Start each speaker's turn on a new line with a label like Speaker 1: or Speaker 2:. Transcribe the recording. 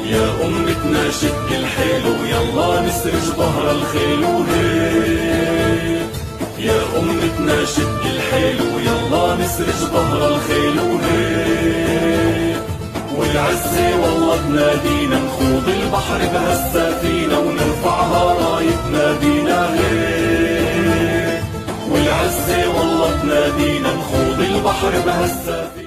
Speaker 1: يا أمتنا شد الحيل ويلا نسرج ظهر الخيل وهيك. يا أمتنا شد الحيل ويلا نسرج ظهر الخيل وهيك. والعزة والله تنادينا نخوض البحر بهالسفينة ونرفعها راية نادينا هيك. والعزة والله تنادينا نخوض البحر بهالسفينة.